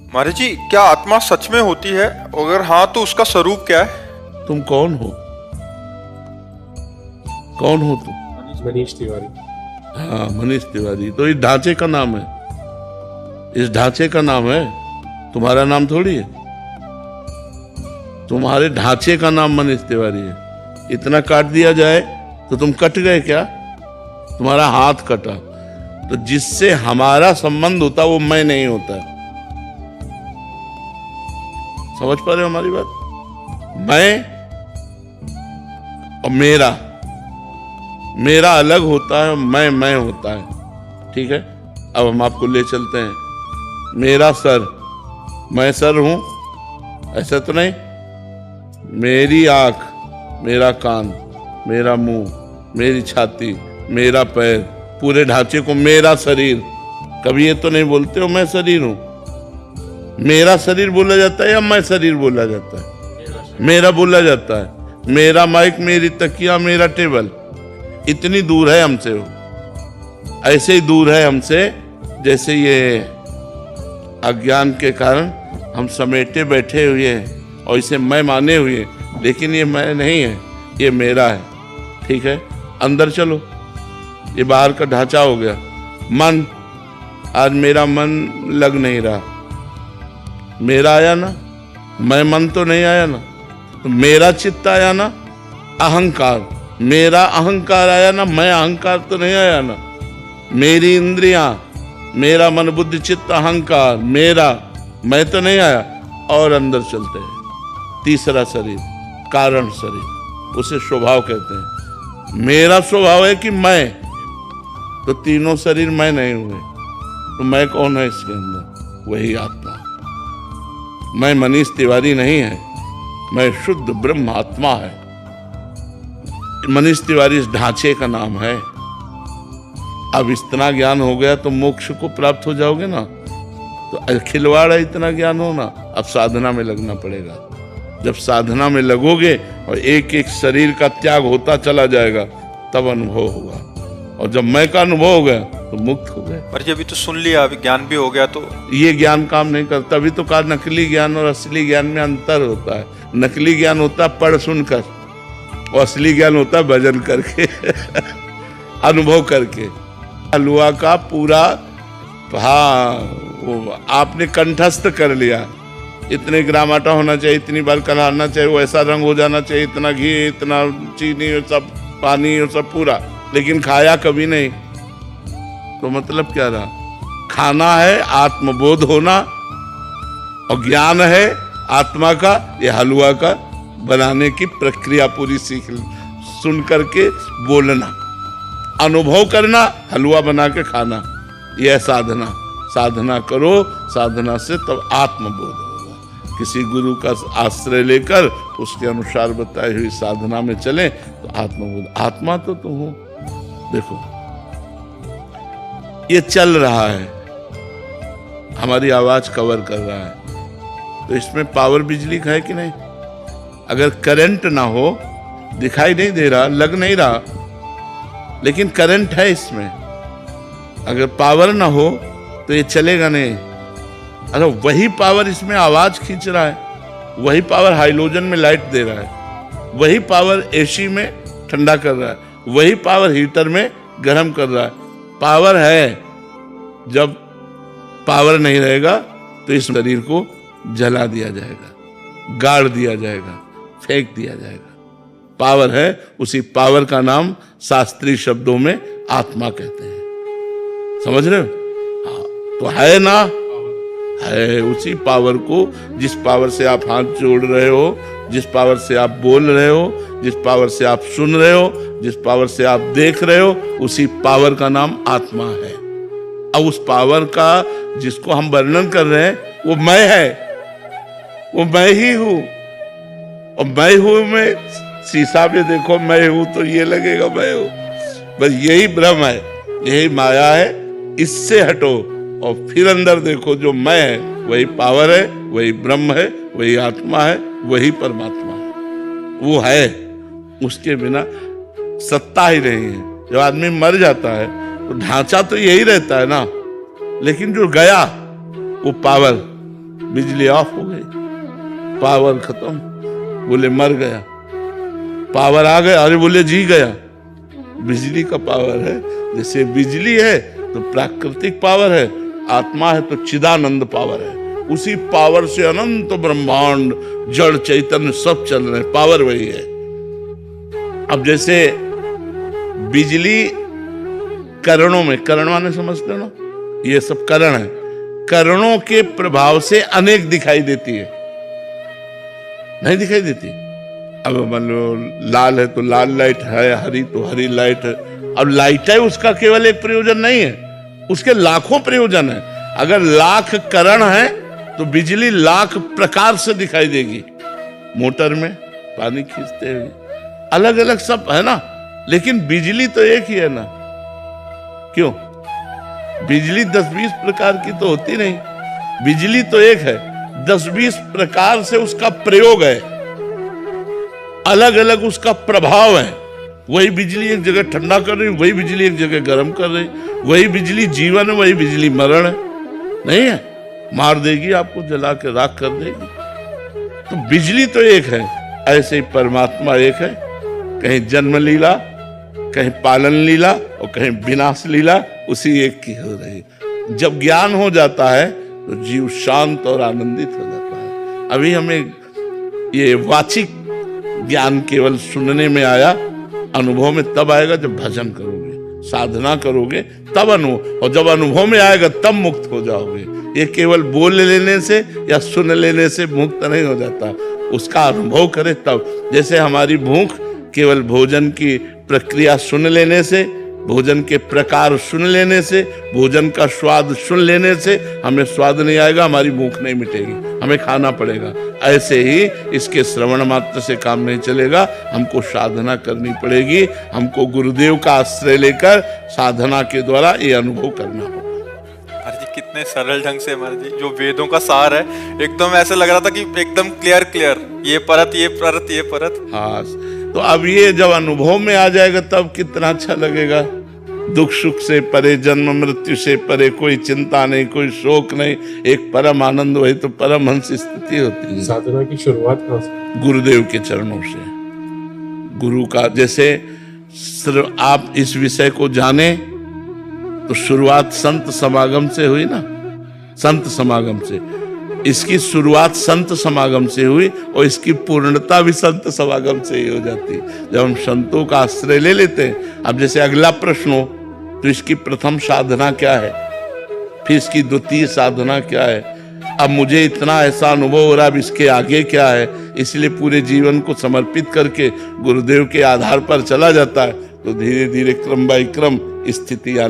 महाराज जी, क्या आत्मा सच में होती है? अगर हाँ तो उसका स्वरूप क्या है? तुम कौन हो? कौन हो तुम? मनीष तिवारी। हाँ, मनीष तिवारी। तो इस ढांचे का नाम है, इस ढांचे का नाम है, तुम्हारा नाम थोड़ी है। तुम्हारे ढांचे का नाम मनीष तिवारी है। इतना काट दिया जाए तो तुम कट गए क्या? तुम्हारा हाथ कटा तो जिससे हमारा संबंध होता वो मैं नहीं होता। समझ पा रहे हो हमारी बात? मैं और मेरा, मेरा अलग होता है, मैं होता है। ठीक है, अब हम आपको ले चलते हैं। मेरा सर, मैं सर हूं, ऐसा तो नहीं। मेरी आंख, मेरा कान, मेरा मुंह, मेरी छाती, मेरा पैर, पूरे ढांचे को मेरा शरीर। कभी ये तो नहीं बोलते हो मैं शरीर हूं। मेरा शरीर बोला जाता है या मैं शरीर बोला जाता है? मेरा बोला जाता है। मेरा माइक, मेरी तकिया, मेरा टेबल, इतनी दूर है हमसे वो। ऐसे ही दूर है हमसे जैसे ये अज्ञान के कारण हम समेटे बैठे हुए हैं और इसे मैं माने हुए हैं, लेकिन ये मैं नहीं है, ये मेरा है। ठीक है, अंदर चलो। ये बाहर का ढांचा हो गया। मन, आज मेरा मन लग नहीं रहा। मेरा आया ना, मैं मन तो नहीं आया ना। तो मेरा चित्त आया ना, अहंकार, मेरा अहंकार आया ना, मैं अहंकार तो नहीं आया ना। मेरी इंद्रियां, मेरा मन बुद्धि चित्त अहंकार, मेरा, मैं तो नहीं आया। और अंदर चलते हैं, तीसरा शरीर, कारण शरीर, उसे स्वभाव कहते हैं। मेरा स्वभाव है कि मैं, तो तीनों शरीर मैं नहीं हुए, तो मैं कौन है इसके अंदर? वही आत्मा। मैं मनीष तिवारी नहीं है, मैं शुद्ध ब्रह्म आत्मा है। मनीष तिवारी इस ढांचे का नाम है। अब इतना ज्ञान हो गया तो मोक्ष को प्राप्त हो जाओगे ना। तो खिलवाड़ है इतना ज्ञान होना। अब साधना में लगना पड़ेगा। जब साधना में लगोगे और एक एक शरीर का त्याग होता चला जाएगा, तब अनुभव होगा। और जब मैं का अनुभव हो गया तो मुक्त हो गए। पर अभी तो सुन लिया, अभी ज्ञान भी हो गया, तो ये ज्ञान काम नहीं करता। अभी तो कहा नकली ज्ञान और असली ज्ञान में अंतर होता है। नकली ज्ञान होता है पढ़ सुनकर, और असली ज्ञान होता है भजन करके अनुभव करके। हलवा का पूरा, हाँ, आपने कंठस्थ कर लिया। इतने ग्राम आटा होना चाहिए, इतनी बार कलाना चाहिए, वो ऐसा रंग हो जाना चाहिए, इतना घी, इतना चीनी, सब पानी, और सब पूरा, लेकिन खाया कभी नहीं। तो मतलब क्या रहा? खाना है आत्मबोध होना, और ज्ञान है आत्मा का, ये हलवा का बनाने की प्रक्रिया पूरी सीख, सुन करके बोलना, अनुभव करना, हलवा बना के खाना, यह साधना। साधना करो, साधना से तब आत्मबोध होगा। किसी गुरु का आश्रय लेकर उसके अनुसार बताई हुई साधना में चले तो आत्मबोध। आत्मा तो तुम हो। देखो, ये चल रहा है, हमारी आवाज कवर कर रहा है, तो इसमें पावर बिजली का है कि नहीं? अगर करंट ना हो, दिखाई नहीं दे रहा, लग नहीं रहा, लेकिन करंट है इसमें। अगर पावर ना हो तो ये चलेगा नहीं। अरे वही पावर इसमें आवाज खींच रहा है, वही पावर हाइड्रोजन में लाइट दे रहा है, वही पावर एसी में ठंडा कर रहा है, वही पावर हीटर में गर्म कर रहा है। पावर है। जब पावर नहीं रहेगा तो इस शरीर को जला दिया जाएगा, गाड़ दिया जाएगा, फेंक दिया जाएगा। पावर है, उसी पावर का नाम शास्त्रीय शब्दों में आत्मा कहते हैं। समझ रहे हो? हाँ, तो है ना, है उसी पावर को, जिस पावर से आप हाथ जोड़ रहे हो, जिस पावर से आप बोल रहे हो, जिस पावर से आप सुन रहे हो, जिस पावर से आप देख रहे हो, उसी पावर का नाम आत्मा है। अब उस पावर का जिसको हम वर्णन कर रहे हैं वो मैं है, वो मैं ही हूं। और मैं हूं में शीशा में देखो मैं हूं तो ये लगेगा मैं हूं, बस यही भ्रम है, यही माया है। इससे हटो और फिर अंदर देखो, जो मैं है वही पावर है, वही ब्रह्म है, वही आत्मा है, वही परमात्मा है। वो है, उसके बिना सत्ता ही नहीं है। जब आदमी मर जाता है तो ढांचा तो यही रहता है ना, लेकिन जो गया वो पावर, बिजली ऑफ हो गई, पावर खत्म, बोले मर गया। पावर आ गया, अरे बोले जी गया। बिजली का पावर है, जैसे बिजली है तो प्राकृतिक पावर है, आत्मा है तो चिदानंद पावर है। उसी पावर से अनंत ब्रह्मांड जड़ चैतन्य सब चल रहे हैं, पावर वही है। अब जैसे बिजली करणों में, करण माने समझते हो ना, ये सब करण है, करणों के प्रभाव से अनेक दिखाई देती है, नहीं दिखाई देती। अब मान लो लाल है तो लाल लाइट है, हरी तो हरी लाइट है। अब लाइट है उसका केवल एक प्रयोजन नहीं है, उसके लाखों प्रयोजन है। अगर लाख करण है तो बिजली लाख प्रकार से दिखाई देगी। मोटर में पानी खींचते हुए अलग अलग सब है ना, लेकिन बिजली तो एक ही है ना। क्यों? बिजली 10-20 प्रकार की तो होती नहीं, बिजली तो एक है, 10-20 प्रकार से उसका प्रयोग है, अलग अलग उसका प्रभाव है। वही बिजली एक जगह ठंडा कर रही, वही बिजली एक जगह गर्म कर रही, वही बिजली जीवन है, वही बिजली मरण है। नहीं है, मार देगी आपको, जला के राख कर देगी। तो बिजली तो एक है, ऐसे ही परमात्मा एक है। कहीं जन्म लीला, कहीं पालन लीला और कहीं विनाश लीला उसी एक की हो रही। जब ज्ञान हो जाता है तो जीव शांत और आनंदित हो जाता है। अभी हमें ये वाचिक ज्ञान केवल सुनने में आया, अनुभव में तब आएगा जब भजन करोगे, साधना करोगे तब अनुभव, और जब अनुभव में आएगा तब मुक्त हो जाओगे। ये केवल बोल लेने से या सुन लेने से मुक्त नहीं हो जाता, उसका अनुभव करे तब। जैसे हमारी भूख केवल भोजन की प्रक्रिया सुन लेने से, भोजन के प्रकार सुन लेने से, भोजन का स्वाद सुन लेने से हमें स्वाद नहीं आएगा, हमारी भूख नहीं मिटेगी, हमें खाना पड़ेगा। ऐसे ही इसके श्रवण मात्र से काम नहीं चलेगा, हमको साधना करनी पड़ेगी। हमको गुरुदेव का आश्रय लेकर साधना के द्वारा ये अनुभव करना होगा। महाराज जी कितने सरल ढंग से, महाराज जी जो वेदों का सार है, एकदम ऐसे लग रहा था कि एकदम क्लियर क्लियर, ये परत ये परत ये परत। हाँ, तो अब ये जब अनुभव में आ जाएगा तब कितना अच्छा लगेगा। दुख सुख से परे, जन्म मृत्यु से परे, कोई चिंता नहीं, कोई शोक नहीं, एक परम आनंद, वही तो परमहंस स्थिति होती है। साधना की शुरुआत कहाँ से? गुरुदेव के चरणों से। गुरु का जैसे आप इस विषय को जाने तो शुरुआत संत समागम से हुई ना, संत समागम से। इसकी शुरुआत संत समागम से हुई और इसकी पूर्णता भी संत समागम से ही हो जाती है जब हम संतों का आश्रय ले लेते हैं। अब जैसे अगला प्रश्न हो तो इसकी प्रथम साधना क्या है, फिर इसकी द्वितीय साधना क्या है। अब मुझे इतना ऐसा अनुभव हो रहा है, अब इसके आगे क्या है, इसलिए पूरे जीवन को समर्पित करके गुरुदेव के आधार पर चला जाता है। तो धीरे धीरे क्रम बाय क्रम स्थिति आने